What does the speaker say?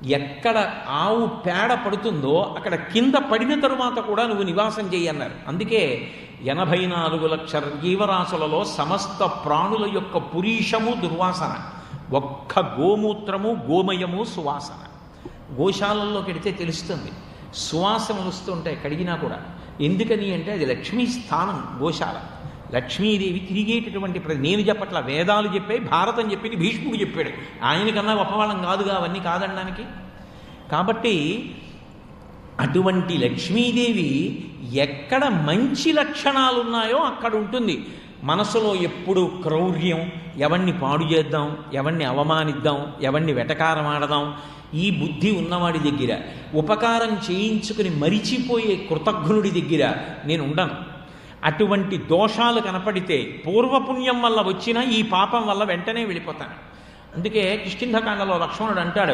ఎక్కడ ఆవు పేడ పడుతుందో అక్కడ కింద పడిన తరువాత కూడా నువ్వు నివాసం చేయన్నారు. అందుకే 84 లక్షల జీవరాశులలో సమస్త ప్రాణుల యొక్క పురీషము దుర్వాసన, ఒక్క గోమూత్రము గోమయము సువాసన. గోశాలల్లోకి వెడితే తెలుస్తుంది, సువాసన వస్తుంటాయి కడిగినా కూడా. ఎందుకని అంటే అది లక్ష్మీ స్థానం గోశాల. లక్ష్మీదేవి తిరిగేటటువంటి నేను చెప్పట్ల, వేదాలు చెప్పాయి, భారతం చెప్పింది, భీష్ముడు చెప్పాడు. ఆయనకన్నా గొప్పవాళ్ళం కాదుగా అవన్నీ కాదనడానికి. కాబట్టి అటువంటి లక్ష్మీదేవి ఎక్కడ మంచి లక్షణాలు ఉన్నాయో అక్కడ ఉంటుంది. మనసులో ఎప్పుడు క్రౌర్యం, ఎవరిని పాడు చేద్దాం, ఎవరిని అవమానిద్దాం, ఎవరిని వెటకారమాడదాం, ఈ బుద్ధి ఉన్నవాడి దగ్గర, ఉపకారం చేయించుకుని మరిచిపోయే కృతజ్ఞుడి దగ్గర నేను ఉండను. అటువంటి దోషాలు కనపడితే పూర్వపుణ్యం వల్ల వచ్చినా ఈ పాపం వల్ల వెంటనే వెళ్ళిపోతాను. అందుకే కిష్కింధకాండలో లక్ష్మణుడు అంటాడు,